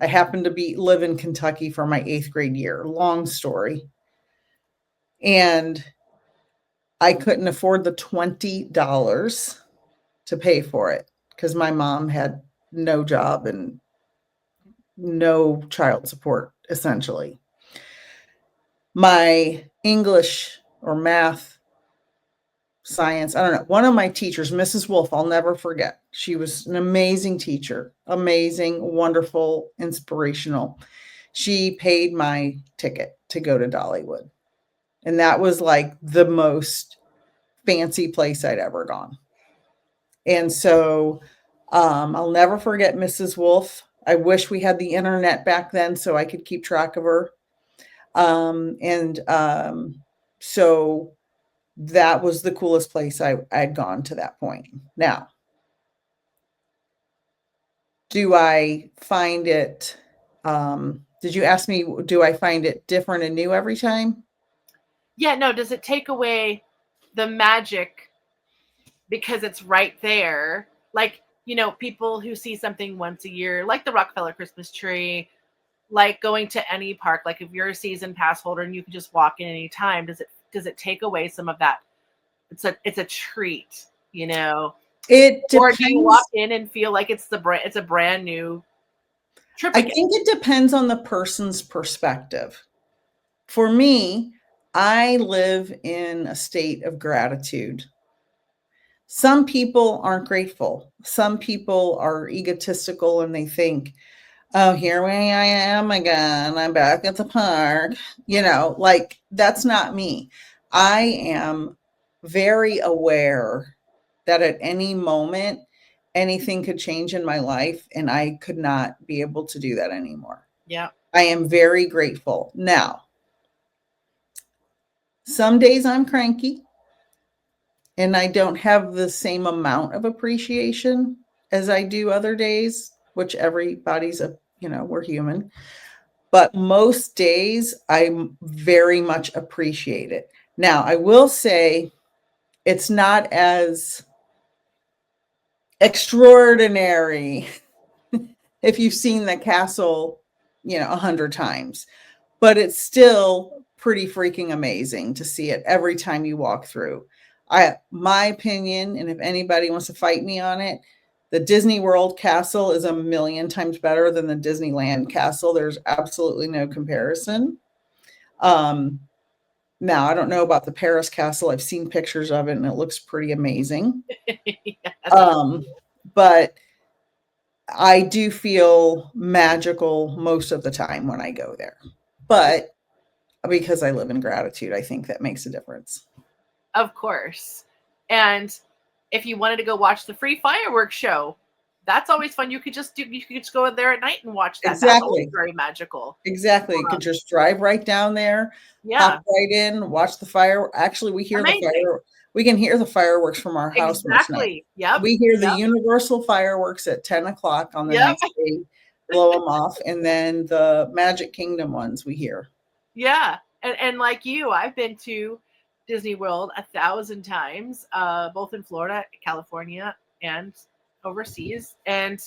I happened to live in Kentucky for my 8th grade year. Long story. And I couldn't afford the $20 to pay for it because my mom had no job and no child support, essentially. My English or math, science, I don't know, one of my teachers, Mrs. Wolf, I'll never forget. She was an amazing teacher, amazing, wonderful, inspirational. She paid my ticket to go to Dollywood. And that was like the most fancy place I'd ever gone. And so I'll never forget Mrs. Wolf. I wish we had the internet back then so I could keep track of her. So that was the coolest place I'd gone to that point. Now, do I find it, did you ask me, do I find it different and new every time? Yeah, no, does it take away the magic because it's right there? Like, people who see something once a year, like the Rockefeller Christmas tree, like going to any park, like if you're a season pass holder and you can just walk in any time, does it take away some of that? It's a treat, It Or depends. do you walk in and feel like it's a brand new trip I again? think it depends on the person's perspective. For me, I live in a state of gratitude. Some people aren't grateful. Some people are egotistical and they think, oh, here I am again. I'm back at the park. Like, that's not me. I am very aware that at any moment, anything could change in my life and I could not be able to do that anymore. Yeah. I am very grateful. Now, some days I'm cranky and I don't have the same amount of appreciation as I do other days, which everybody's we're human. But most days I very much appreciate it. Now, I will say it's not as extraordinary if you've seen the castle, 100 times, but it's still pretty freaking amazing to see it every time you walk through. My opinion, and if anybody wants to fight me on it, the Disney World castle is a million times better than the Disneyland castle. There's absolutely no comparison. Now I don't know about the Paris Castle. I've seen pictures of it and it looks pretty amazing. Yes. But I do feel magical most of the time when I go there. But because I live in gratitude, I think that makes a difference. Of course. And if you wanted to go watch the free fireworks show, that's always fun. You could just go in there at night and watch that. That's always Exactly. very magical. Exactly. You could just drive right down there, Yeah. hop right in, watch the fire. Actually, we hear Amazing. we can hear the fireworks from our house most nights. Exactly. Yep. We hear the Yep. universal fireworks at 10 o'clock on the Yep. next day, blow them off, and then the Magic Kingdom ones we hear. Yeah. And like you, I've been to Disney World 1,000 times, both in Florida, California, and overseas. And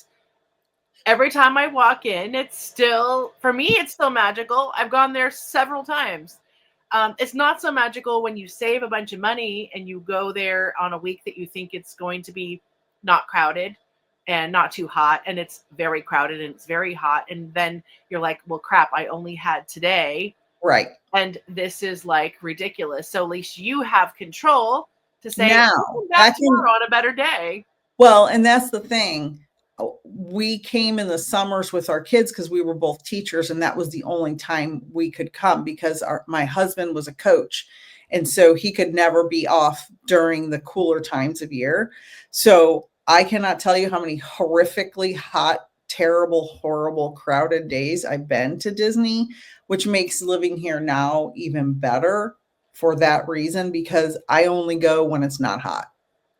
every time I walk in, it's still, for me, it's still magical. I've gone there several times. It's not so magical when you save a bunch of money and you go there on a week that you think it's going to be not crowded and not too hot, and it's very crowded and it's very hot. And then you're like, well, crap, I only had today. Right. And this is like ridiculous. So at least you have control to say, Now, I'll come back tomorrow on a better day. Well, and that's the thing. We came in the summers with our kids because we were both teachers, and that was the only time we could come because my husband was a coach. And so he could never be off during the cooler times of year. So I cannot tell you how many horrifically hot, terrible, horrible, crowded days I've been to Disney, which makes living here now even better for that reason, because I only go when it's not hot.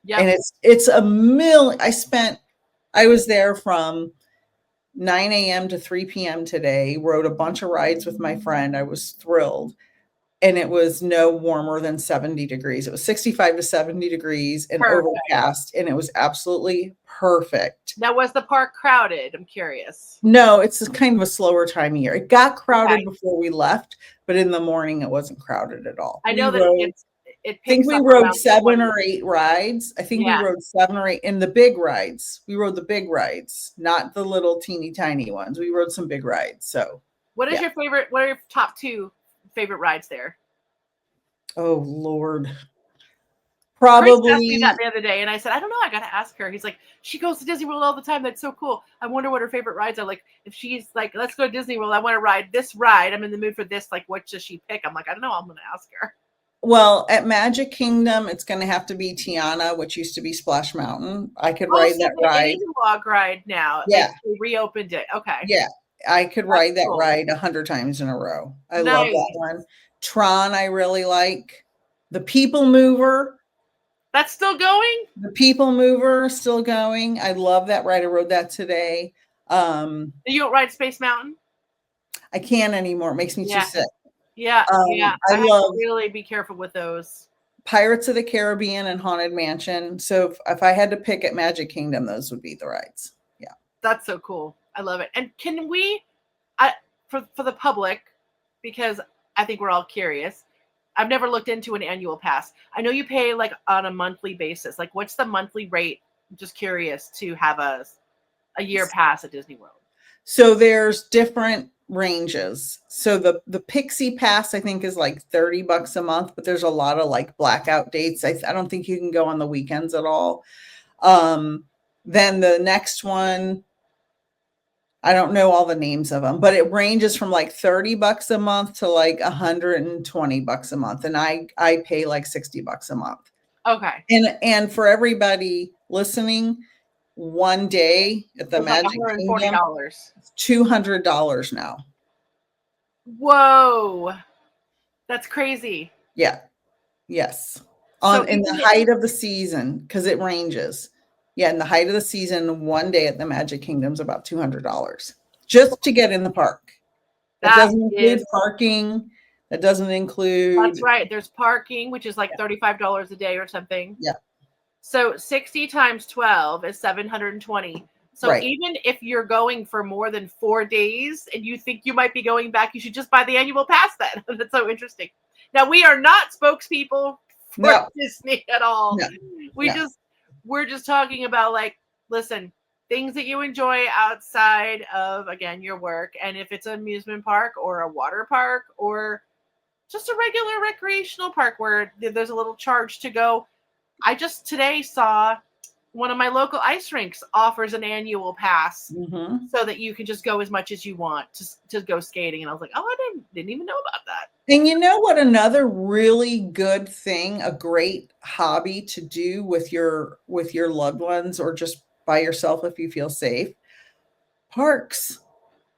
Yep. And it's a million. I was there from 9 a.m. to 3 p.m. today, rode a bunch of rides with my friend. I was thrilled. And it was no warmer than 70 degrees. It was 65 to 70 degrees and overcast, and it was absolutely perfect. Now, was the park crowded? I'm curious. No, it's kind of a slower time of year. It got crowded before we left, but in the morning it wasn't crowded at all. I know that I think we rode 7 or 8 rides. I think we rode 7 or 8 in the big rides. We rode the big rides, not the little teeny tiny ones. We rode some big rides. So what are your top 2 favorite rides there? Oh Lord. Probably. Chris asked me that the other day, and I said, I don't know. I got to ask her. He's like, she goes to Disney World all the time. That's so cool. I wonder what her favorite rides are. Like, if she's like, let's go to Disney World, I want to ride this ride. I'm in the mood for this. Like, what does she pick? I'm like, I don't know. I'm going to ask her. Well, at Magic Kingdom, it's going to have to be Tiana, which used to be Splash Mountain. I could ride that ride. It's a log ride now. Yeah. They reopened it. Okay. Yeah. I could ride that ride 100 times in a row. I love that one. Tron, I really like. The People Mover. That's still going? The People Mover still going. I love that ride. I rode that today. You don't ride Space Mountain? I can't anymore. It makes me too sick. Yeah. I love. Really be careful with those. Pirates of the Caribbean and Haunted Mansion. So if I had to pick at Magic Kingdom, those would be the rides. Yeah. That's so cool. I love it. And can we, for the public, because I think we're all curious, I've never looked into an annual pass. I know you pay like on a monthly basis. Like, what's the monthly rate? I'm just curious to have a year pass at Disney World. So there's different ranges. So the Pixie Pass, I think, is like $30 a month, but there's a lot of like blackout dates. I don't think you can go on the weekends at all. Then the next one, I don't know all the names of them, but it ranges from like $30 a month to like $120 a month. And I pay like $60 a month. Okay. And for everybody listening, one day at the Magic Kingdom, $200 now. Whoa. That's crazy. Yeah. Yes. In the height of the season, because it ranges. Yeah, in the height of the season, one day at the Magic Kingdom is about $200 just to get in the park. That doesn't include parking. That doesn't include. That's right. There's parking, which is like $35 a day or something. Yeah. So 60 times 12 is 720. So even if you're going for more than 4 days and you think you might be going back, you should just buy the annual pass then. That's so interesting. Now, we are not spokespeople for Disney at all. No. We're just talking about, like, listen, things that you enjoy outside of, again, your work. And if it's an amusement park or a water park or just a regular recreational park where there's a little charge to go. I just today saw one of my local ice rinks offers an annual pass so that you can just go as much as you want to go skating. And I was like, oh, I didn't even know about that. And you know what? Another really good thing, a great hobby to do with your loved ones, or just by yourself if you feel safe. Parks.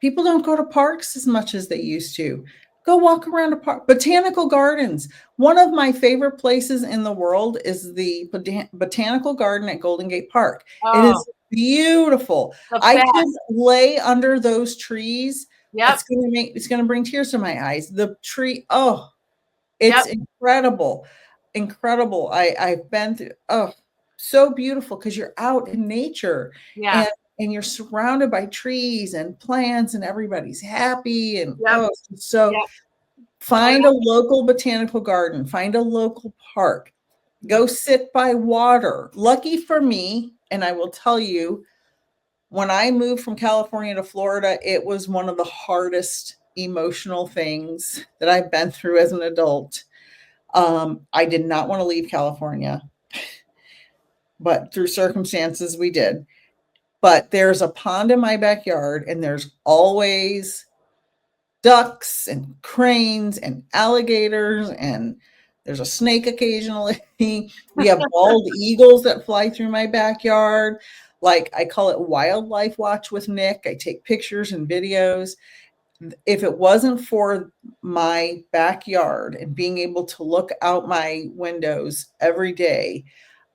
People don't go to parks as much as they used to. Go walk around a park. Botanical gardens. One of my favorite places in the world is the Botanical Garden at Golden Gate Park. Oh, it is beautiful. I could lay under those trees. Yep. It's gonna bring tears to my eyes. The tree, oh, it's incredible. Incredible. I've been through, so beautiful because you're out in nature. Yeah. And you're surrounded by trees and plants, and everybody's happy. And find a local botanical garden, find a local park, go sit by water. Lucky for me, and I will tell you, when I moved from California to Florida, it was one of the hardest emotional things that I've been through as an adult. I did not want to leave California, but through circumstances we did. But there's a pond in my backyard, and there's always ducks and cranes and alligators, and there's a snake occasionally. We have bald eagles that fly through my backyard. Like, I call it wildlife watch with Nik. I take pictures and videos. If it wasn't for my backyard and being able to look out my windows every day,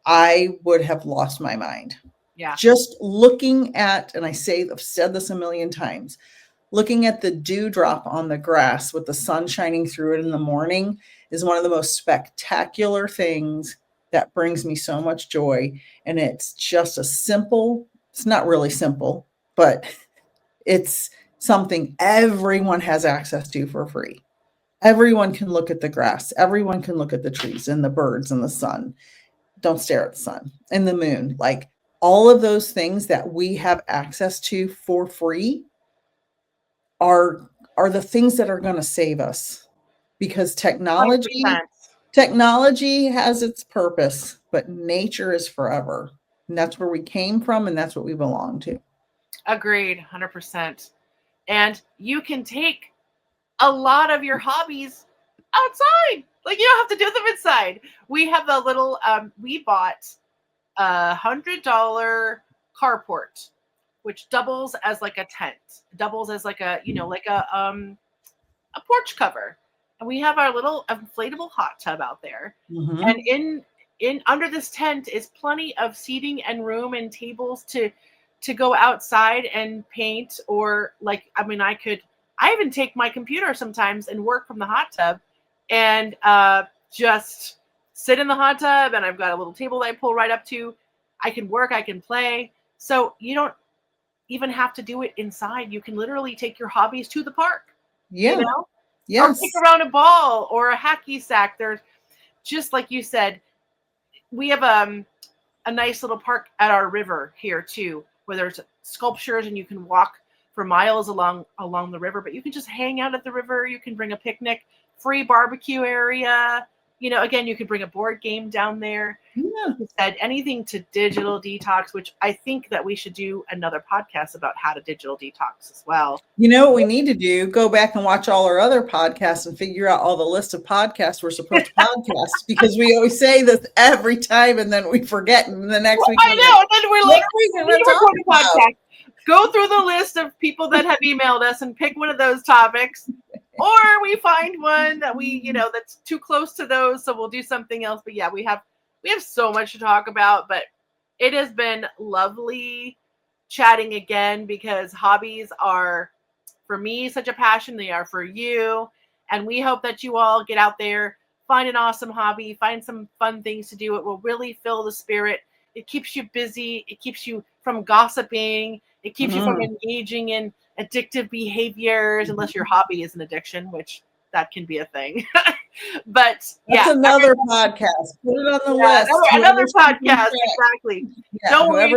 I would have lost my mind. Yeah. Just looking at, and I've said this a million times, looking at the dewdrop on the grass with the sun shining through it in the morning is one of the most spectacular things that brings me so much joy. And it's just it's not really simple, but it's something everyone has access to for free. Everyone can look at the grass. Everyone can look at the trees and the birds and the sun. Don't stare at the sun and the moon. Like, all of those things that we have access to for free are the things that are going to save us, because technology 100%. has its purpose, but nature is forever. And that's where we came from, and that's what we belong to. Agreed, 100%. And you can take a lot of your hobbies outside. Like, you don't have to do them inside. We have a little, we bought $100 carport, which doubles as like a tent, doubles as like a, like a porch cover. And we have our little inflatable hot tub out there. And in under this tent is plenty of seating and room and tables to go outside and paint, or like, I even take my computer sometimes and work from the hot tub, and just sit in the hot tub, and I've got a little table that I pull right up to. I can work, I can play. So you don't even have to do it inside. You can literally take your hobbies to the park. Yeah. Or kick around a ball or a hacky sack. There's, just like you said, we have a nice little park at our river here too, where there's sculptures and you can walk for miles along the river, but you can just hang out at the river. You can bring a picnic, free barbecue area. Again, you could bring a board game down there. Yeah. You said anything to digital detox, which I think that we should do another podcast about how to digital detox as well. You know what we need to do? Go back and watch all our other podcasts and figure out all the list of podcasts we're supposed to podcast, because we always say this every time and then we forget, and the next week. I know. And then we're like, we need to record a podcast. Go through the list of people that have emailed us and pick one of those topics. Or we find one that we, that's too close to those, so we'll do something else. But yeah, we have so much to talk about, but it has been lovely chatting again, because hobbies are, for me, such a passion. They are for you. And we hope that you all get out there, find an awesome hobby, find some fun things to do. It will really fill the spirit. It keeps you busy. It keeps you from gossiping. It keeps you from engaging in addictive behaviors, unless your hobby is an addiction, which that can be a thing. But that's another podcast. Put it on the list. Another podcast. Exactly. Yeah, Don't worry.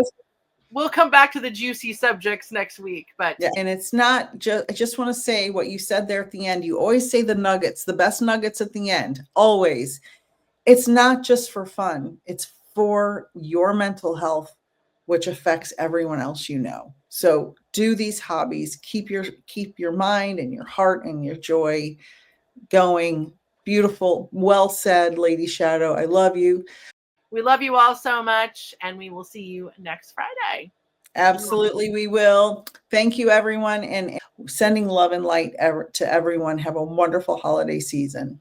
we'll come back to the juicy subjects next week. But yeah, and it's not just, I just want to say what you said there at the end. You always say the nuggets, the best nuggets at the end, always. It's not just for fun. It's for your mental health, which affects everyone else you know. So do these hobbies, keep your mind and your heart and your joy going. Beautiful. Well said, Lady Shadow. I love you. we love you all so much, and we will see you next Friday. Absolutely, we will. Thank you, everyone, and sending love and light to everyone. Have a wonderful holiday season.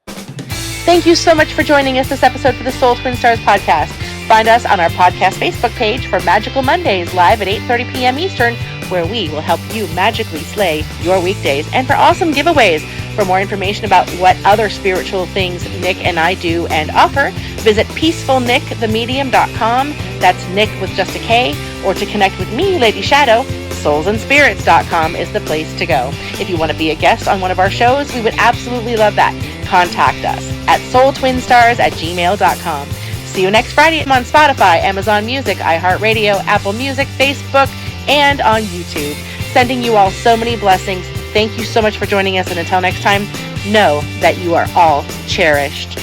Thank you so much for joining us this episode for the Soul Twin Stars podcast. Find us on our podcast Facebook page for Magical Mondays live at 8:30 p.m. Eastern, where we will help you magically slay your weekdays, and for awesome giveaways. For more information about what other spiritual things Nik and I do and offer, visit peacefulnikthemedium.com. That's Nik with just a K. Or to connect with me, Lady Shadow, soulsandspirits.com is the place to go. If you want to be a guest on one of our shows, we would absolutely love that. Contact us at soultwinstars@gmail.com. See you next Friday on Spotify, Amazon Music, iHeartRadio, Apple Music, Facebook, and on YouTube. Sending you all so many blessings. Thank you so much for joining us, and until next time, know that you are all cherished.